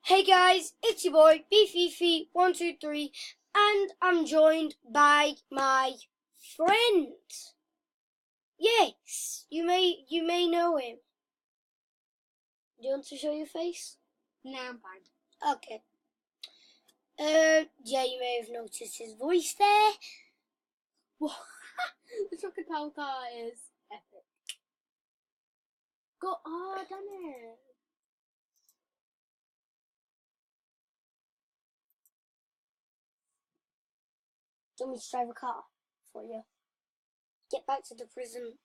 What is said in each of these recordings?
Hey guys, it's your boy Beefy123 and I'm joined by my friend. Yes, you may know him. Do you want to show your face? No, I'm fine. Okay. Yeah, you may have noticed his voice there. The chocolate polka is epic. Go, oh, damn it. Do you want me to drive a car for you? Get back to the prison.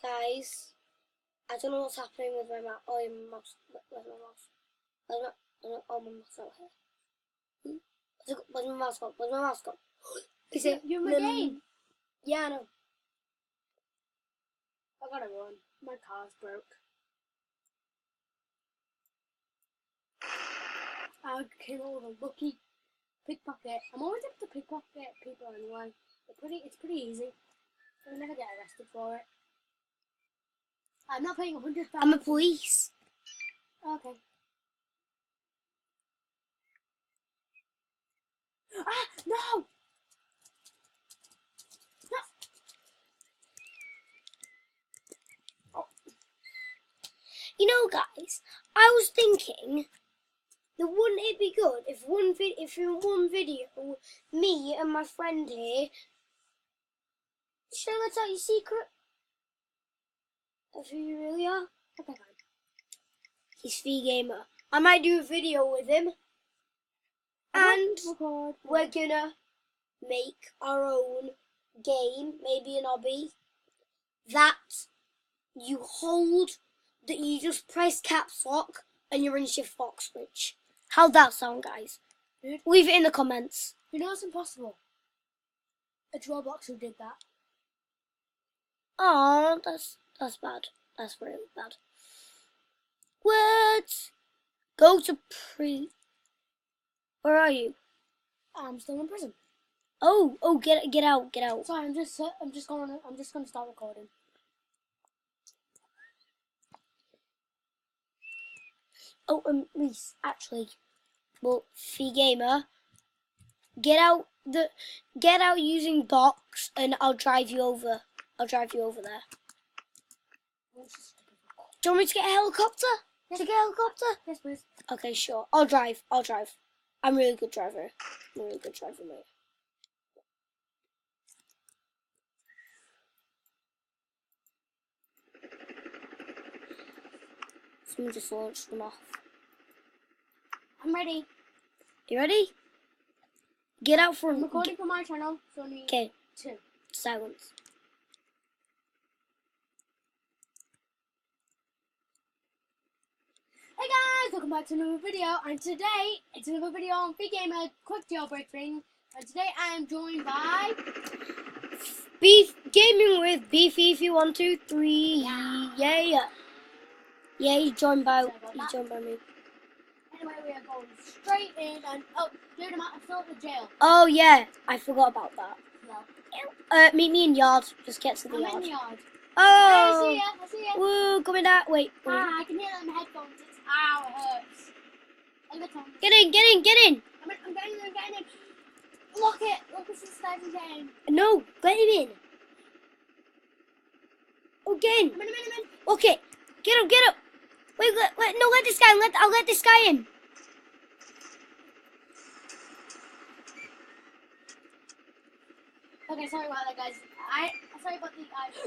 Guys, I don't know what's happening with my mouse. Oh, my mouse. Where's my mouse? Oh, my mouse out here. Where's my mouse gone? Where's my mouse gone? Is it? You're in my game. Yeah, I know. I gotta run. My car's broke. I'll kill the lucky pickpocket. I'm always able to pickpocket people anyway. It's pretty easy. I'll never get arrested for it. I'm not paying 100,000. I'm a police. Okay. Ah, no! You know, guys, I was thinking that wouldn't it be good if in one video, me and my friend here, shall I tell you a secret of who you really are? Okay, fine. He's Fee Gamer. I might do a video with him, and we're gonna make our own game, maybe an obby, that you hold, that you just press caps lock and you're in Shift Fox switch. How'd that sound, guys? Dude. Leave it in the comments. You know it's impossible. It's Roblox who did that. Oh, that's bad. That's really bad. What? Go to Where are you? I'm still in prison. Oh, get out. Sorry, I'm just gonna start recording. Oh, Reese, actually, well, Fee Gamer, get out using box, and I'll drive you over. I'll drive you over there. Do you want me to get a helicopter? Yes. To get a helicopter? Yes, please. Okay, sure. I'll drive. I'm a really good driver. Mate. Someone just launched them off. I'm ready. You ready? Get out from... I'm recording for my channel, so I need 2. Silence. Hey guys, welcome back to another video, and today it's another video on Fee Gamer quick jailbreak thing, and today I am joined by Gaming with Beefy123. Yeah, he's joined by me. Anyway, we are going straight in, and dude, I'm still at the jail. Oh yeah, I forgot about that. No. Meet me in yard. Just get to the I'm yard. in the yard. Oh, Hey, I see ya. Woo, coming that. Wait. I can hear that in my headphones. Ow, it hurts. Get in. I'm getting in. Lock it. Look, it's the starting game. No, get him in. Again. I'm in. Okay, get up. Wait, no, let this guy. I'll let this guy in. Okay, sorry about that, guys. Sorry about the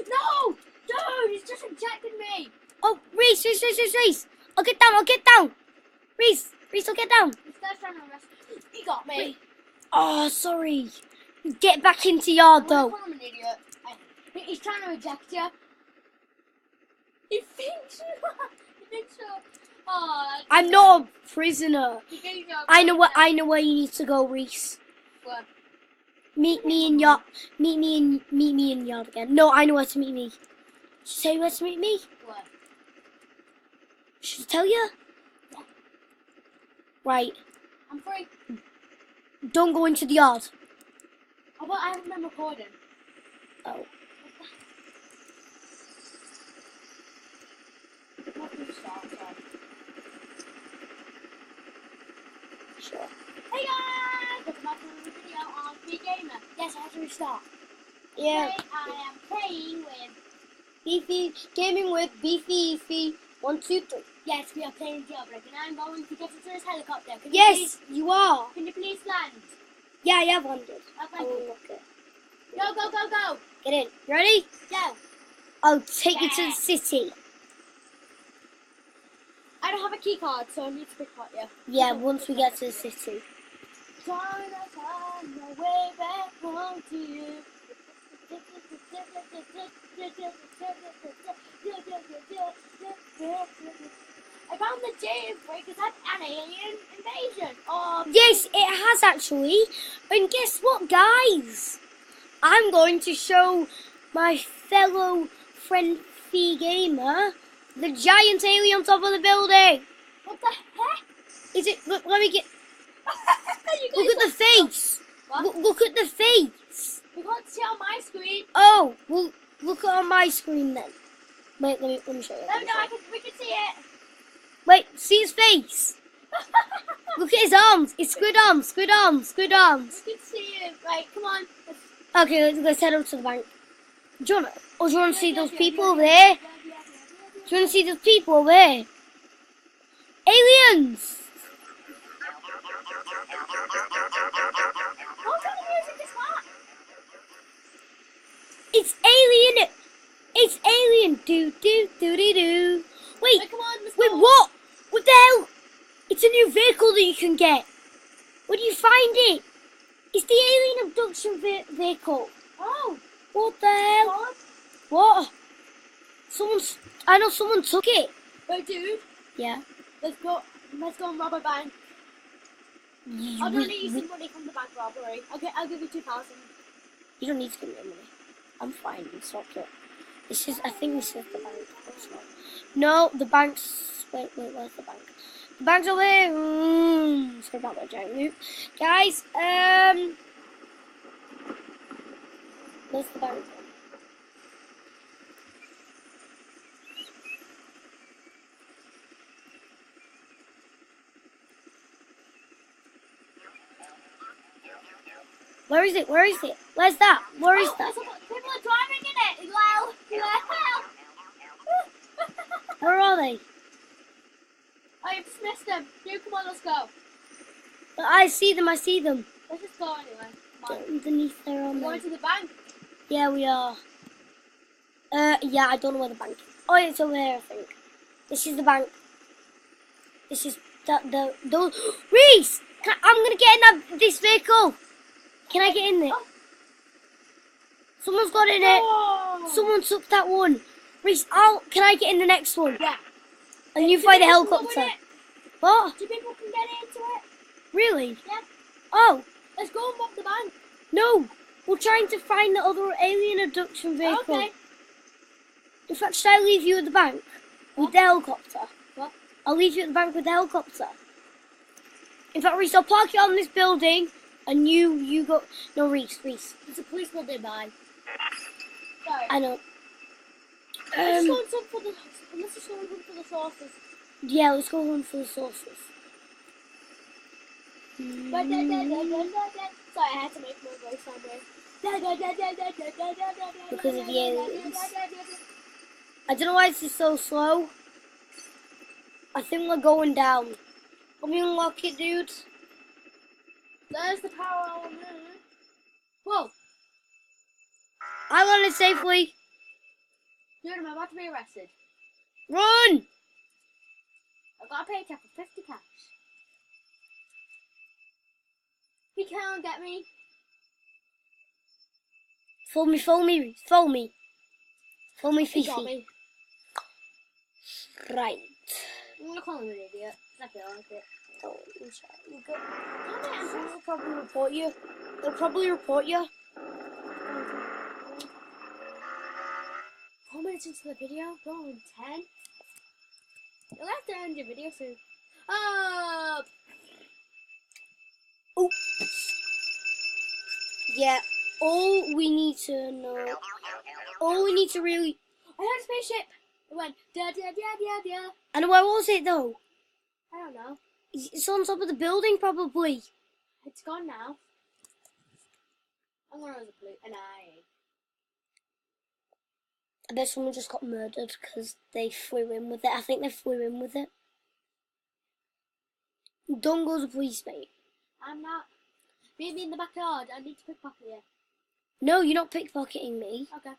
No! Dude, he's just injected me! Oh, Reese! I'll get down! Reese, I'll get down! This guy's trying to arrest me. He got me. Wait. Oh, sorry. Get back into yard, though. I'm an idiot. He's trying to eject you. He thinks you. Oh, I'm not a prisoner. He thinks you're I know where you need to go, Reese. Where? Meet me in yard again. No, I know where to meet me. Should I tell you where to meet me? What? Should I tell you? Yeah. Right. I'm free. Don't go into the yard. Oh, but I haven't been recording. Oh. Sure. Hey guys! Welcome back to another video on Free Gamer. Yes, I have to restart. Yeah. Today I am playing with... Beefy, gaming with Beefy. 1, 2, 3. Yes, we are playing Jailbreak and I'm going to get into this helicopter. Yes, you are. Can you please land? Yeah, I have landed. Okay. I will look it. Go! Get in. You ready? Yeah. I'll take you to the city. I don't have a key card, so I need to pickpocket you. Yeah, once we get to the city. Trying to find my way back home to you. I found the jailbreak. Is that an alien invasion? Yes, it has actually. And guess what, guys? I'm going to show my fellow friend Fee Gamer the giant alien on top of the building. What the heck? Is it? Look, let me get. You guys Look at the face. What? Look at the face. We can't see on my screen. Oh, well, look on my screen then. Wait, let me show you. We can see it. Wait, see his face. Look at his arms. It's squid arms. We can see it. Right, come on. Okay, let's head over to the bank. Do you want to see those people over there? Do you want to see those people over there? Aliens! What kind of music is that? It's alien! It's alien! Do. Wait, Right, come on, let's wait, go. what? What the hell? It's a new vehicle that you can get. Where do you find it? It's the alien abduction vehicle. Oh, What the hell? God. What? I know someone took it. Wait, dude. Yeah. Let's go and rob a bank. I'm gonna need some money from the bank robbery. Okay, I'll give you 2,000. You don't need to give me money. I'm fine. It's okay. I think this is the bank. No, the bank's. Wait, where's the bank? The bank's over here. Sorry about that giant loop. Guys, where's the bank? Where is it? Where's that? Where is that? People are driving in it. Well. Where are they? I dismissed them. Dude, come on, let's go. I see them. Let's just go anyway. Come on. Underneath there on We're there. going to the bank. Yeah, we are. Yeah, I don't know where the bank is. Oh, it's over there, I think. This is the bank. This is those. Reese! I'm gonna get in this vehicle. Can I get in there? Oh. Someone's got in it. Oh. Someone took that one. Reese, can I get in the next one? Yeah. And you fly the helicopter. What? 2 people can get into it. Really? Yeah. Oh, Let's go and rob the bank. no. We're trying to find the other alien abduction vehicle. Okay. In fact, should I leave you at the bank with the helicopter? What? I'll leave you at the bank with the helicopter. In fact, Reese, I'll park it on this building, and you go. No, Reese. There's a policeman nearby. Sorry. I know. Let's go and hunt for the sources. Yeah, let's go hunt for the sources. Sorry, I had to make my voice sound weird. Because of the aliens. I don't know why this is so slow. I think we're going down. Let me unlock it, dude. There's the power element. Whoa. I landed safely. Dude, I'm about to be arrested. Run! I've got a paycheck for 50 cash. He can't get me. Follow me. Follow me, He got Fifi. me. Right. I'm gonna call him an idiot. I feel like it. go inside. You go. They'll probably report you. They'll probably report you. 4 minutes into the video, go on 10. You'll have to end your video soon. Oh! Oops. Yeah. All we need to know. All we need to really. I heard a spaceship. It went da da da da da. And where was it though? I don't know. It's on top of the building, probably. It's gone now. I'm gonna use a blue an eye. I bet someone just got murdered because they flew in with it. I think they flew in with it. Don't go to the police, mate. I'm not. Meet me in the backyard. I need to pickpocket you. No, you're not pickpocketing me. Okay.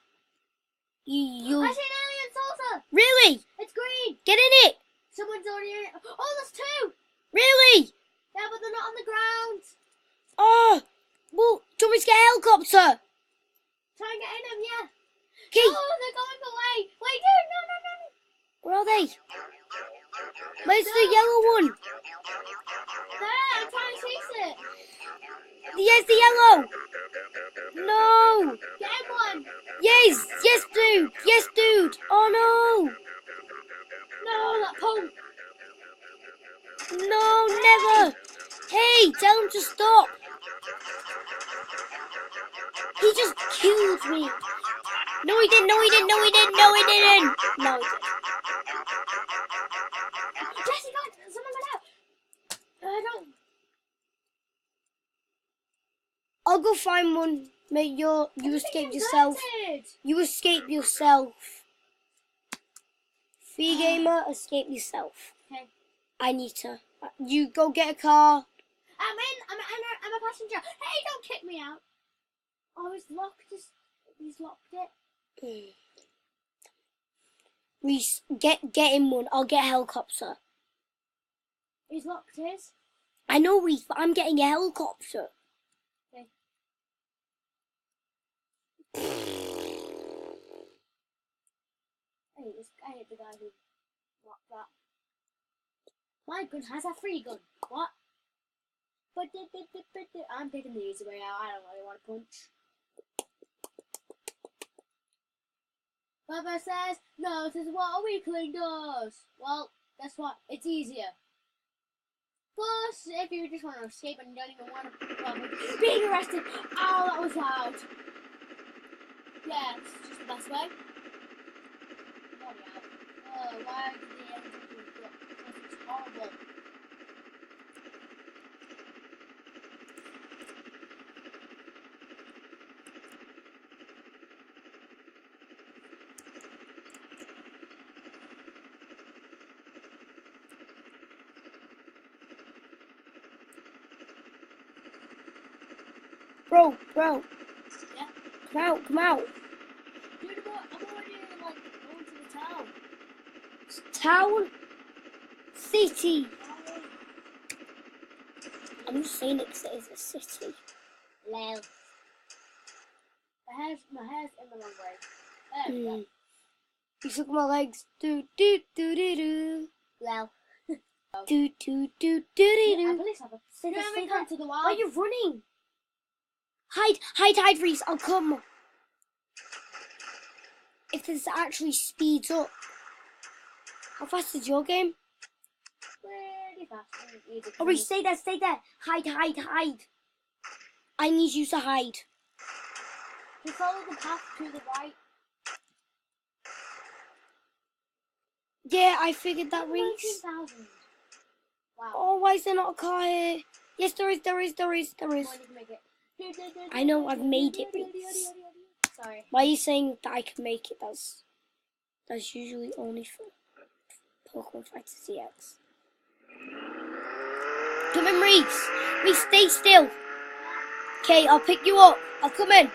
You. I see an alien saucer. Really? It's green. Get in it. Someone's already in it. Oh, there's 2. Really? Yeah, but they're not on the ground. Oh. Well, do you want me to get a helicopter? Try and get in them, yeah. Okay. Oh, they're going away. Wait, dude, no. Where are they? Where's the yellow one? There, I'm trying to chase it. Yes, the yellow. No. Get in one. Yes, dude. Yes, dude. Oh no. No, that pump. No, never. Hey, tell him to stop. He just killed me. No, he didn't. Jesse, God, someone got out. I don't. I'll go find one. Mate, you escaped yourself. Inverted. You escape yourself. Free gamer, escape yourself. Okay. I need to. You go get a car. I'm a passenger. Hey, don't kick me out. Oh, he's locked it. Reese, get in one. I'll get a helicopter. He's locked his. I know, Reese, but I'm getting a helicopter. Okay. I hate the guy who locked that. My gun has a free gun. What? But I'm taking the easy way out. I don't really want to punch. Baba says, no, this is what a weakling does. Well, guess what? It's easier. Plus, if you just want to escape and you don't even want to being arrested. Oh, that was loud. Yeah, it's just the best way. Oh, why did the engine do that? Because it's horrible. Bro. Yeah? Come out. Dude, I'm already like going to the town. Town? City. I'm just saying it because it is a city. Lel. My hair's in the wrong way. There we go. You took my legs. Do. Lel. Do. I believe so. Stay there. To the wall. Why are you running? Hide, Reese. I'll come. If this actually speeds up. How fast is your game? Pretty fast. Oh, Reese, stay there. Hide. I need you to hide. Just follow the path to the right. Yeah, I figured that, Reese. 19,000. Wow. Oh, why is there not a car here? Yes, there is. Come on, you can make it. I know, I've made it, Reese. Sorry. Why are you saying that I can make it? That's usually only for Pokemon Fighter ZX. Come in, Reese. Reese, stay still. Okay, I'll pick you up. I'll come in.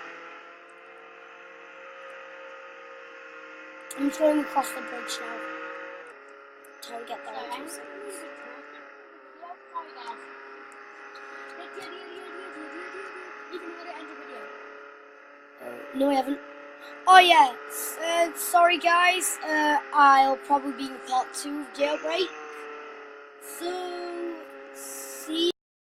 I'm going across the bridge now. Try and get there. No, I haven't. Oh yeah, sorry guys. I'll probably be in part 2 of Jailbreak. So